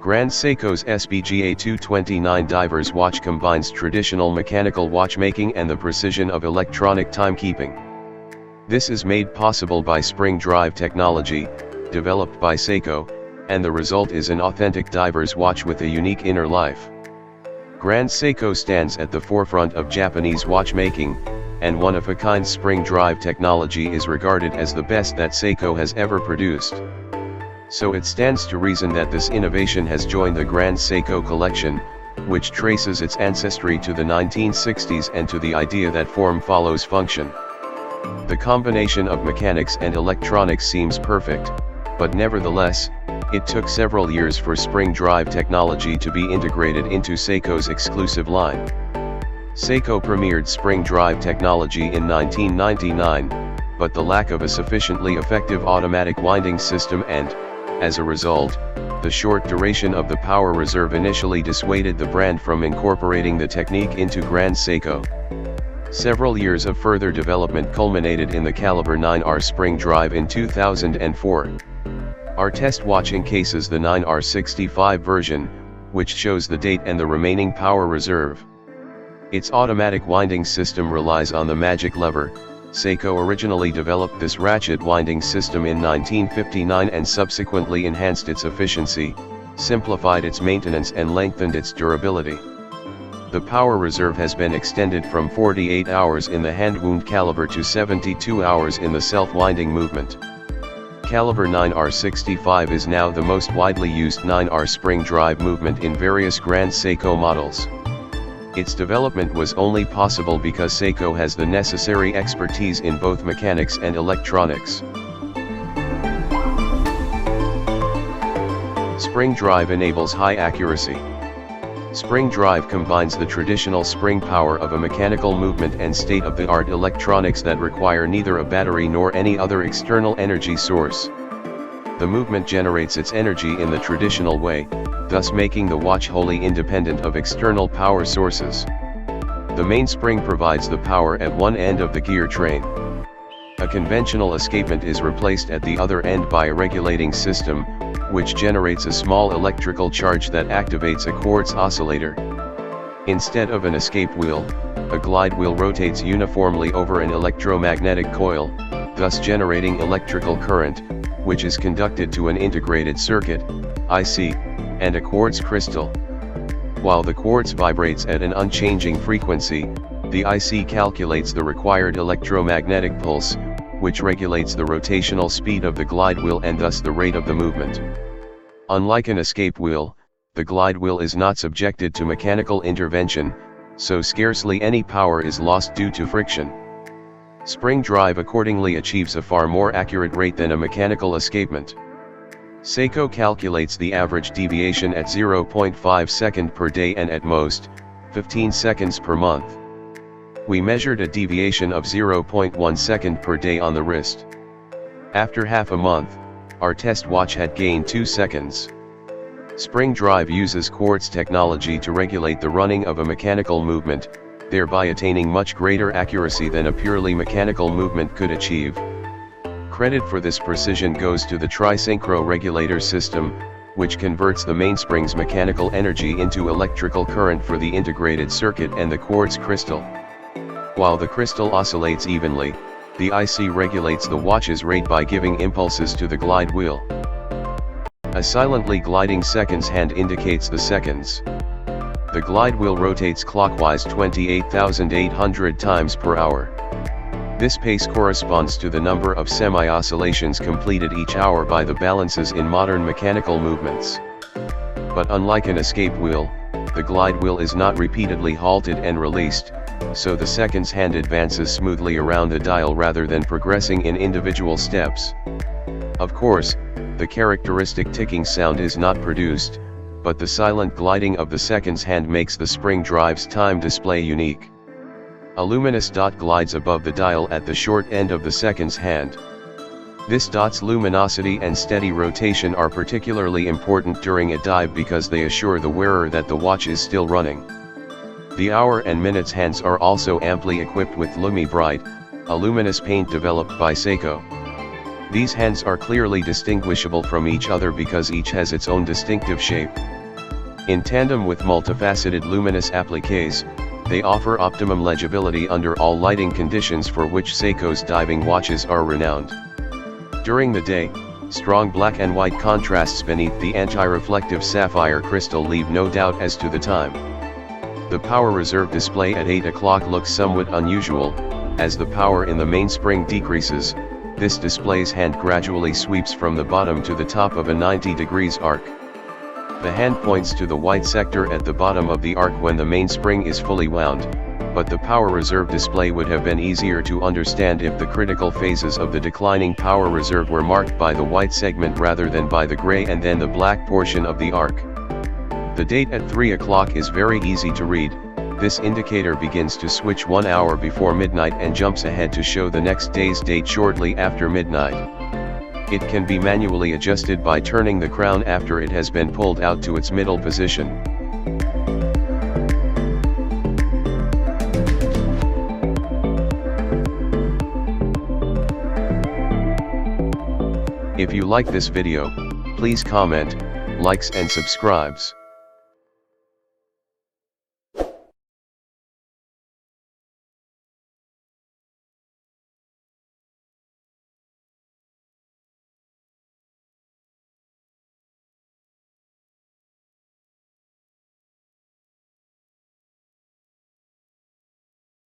Grand Seiko's SBGA229 diver's watch combines traditional mechanical watchmaking and the precision of electronic timekeeping. This is made possible by spring drive technology, developed by Seiko, and the result is an authentic diver's watch with a unique inner life. Grand Seiko stands at the forefront of Japanese watchmaking, and one-of-a-kind spring drive technology is regarded as the best that Seiko has ever produced. So it stands to reason that this innovation has joined the Grand Seiko collection, which traces its ancestry to the 1960s and to the idea that form follows function. The combination of mechanics and electronics seems perfect, but nevertheless, it took several years for spring drive technology to be integrated into Seiko's exclusive line. Seiko premiered spring drive technology in 1999, but the lack of a sufficiently effective automatic winding system and, as a result, the short duration of the power reserve initially dissuaded the brand from incorporating the technique into Grand Seiko. Several years of further development culminated in the Caliber 9R spring drive in 2004. Our test watch encases the 9R65 version, which shows the date and the remaining power reserve. Its automatic winding system relies on the magic lever. Seiko originally developed this ratchet winding system in 1959 and subsequently enhanced its efficiency, simplified its maintenance and lengthened its durability. The power reserve has been extended from 48 hours in the hand wound caliber to 72 hours in the self-winding movement. Caliber 9R65 is now the most widely used 9R spring drive movement in various Grand Seiko models. Its development was only possible because Seiko has the necessary expertise in both mechanics and electronics. Spring drive enables high accuracy. Spring drive combines the traditional spring power of a mechanical movement and state-of-the-art electronics that require neither a battery nor any other external energy source. The movement generates its energy in the traditional way, thus making the watch wholly independent of external power sources. The mainspring provides the power at one end of the gear train. A conventional escapement is replaced at the other end by a regulating system, which generates a small electrical charge that activates a quartz oscillator. Instead of an escape wheel, a glide wheel rotates uniformly over an electromagnetic coil, thus generating electrical current, which is conducted to an integrated circuit, IC, and a quartz crystal. While the quartz vibrates at an unchanging frequency, the IC calculates the required electromagnetic pulse, which regulates the rotational speed of the glide wheel and thus the rate of the movement. Unlike an escape wheel, the glide wheel is not subjected to mechanical intervention, so scarcely any power is lost due to friction. Spring drive accordingly achieves a far more accurate rate than a mechanical escapement. Seiko calculates the average deviation at 0.5 seconds per day and at most, 15 seconds per month. We measured a deviation of 0.1 second per day on the wrist. After half a month, our test watch had gained 2 seconds. Spring drive uses quartz technology to regulate the running of a mechanical movement, thereby attaining much greater accuracy than a purely mechanical movement could achieve. Credit for this precision goes to the tri-synchro regulator system, which converts the mainspring's mechanical energy into electrical current for the integrated circuit and the quartz crystal. While the crystal oscillates evenly, the IC regulates the watch's rate by giving impulses to the glide wheel. A silently gliding seconds hand indicates the seconds. The glide wheel rotates clockwise 28,800 times per hour. This pace corresponds to the number of semi-oscillations completed each hour by the balances in modern mechanical movements. But unlike an escape wheel, the glide wheel is not repeatedly halted and released, so the seconds hand advances smoothly around the dial rather than progressing in individual steps. Of course, the characteristic ticking sound is not produced, but the silent gliding of the seconds hand makes the spring drive's time display unique. A luminous dot glides above the dial at the short end of the seconds hand. This dot's luminosity and steady rotation are particularly important during a dive because they assure the wearer that the watch is still running. The hour and minutes hands are also amply equipped with LumiBright, a luminous paint developed by Seiko. These hands are clearly distinguishable from each other because each has its own distinctive shape. In tandem with multifaceted luminous appliques, they offer optimum legibility under all lighting conditions for which Seiko's diving watches are renowned. During the day, strong black and white contrasts beneath the anti-reflective sapphire crystal leave no doubt as to the time. The power reserve display at 8 o'clock looks somewhat unusual. As the power in the mainspring decreases, this display's hand gradually sweeps from the bottom to the top of a 90 degrees arc. The hand points to the white sector at the bottom of the arc when the mainspring is fully wound, but the power reserve display would have been easier to understand if the critical phases of the declining power reserve were marked by the white segment rather than by the gray and then the black portion of the arc. The date at 3 o'clock is very easy to read. This indicator begins to switch 1 hour before midnight and jumps ahead to show the next day's date shortly after midnight. It can be manually adjusted by turning the crown after it has been pulled out to its middle position. If you like this video, please comment, likes and subscribes.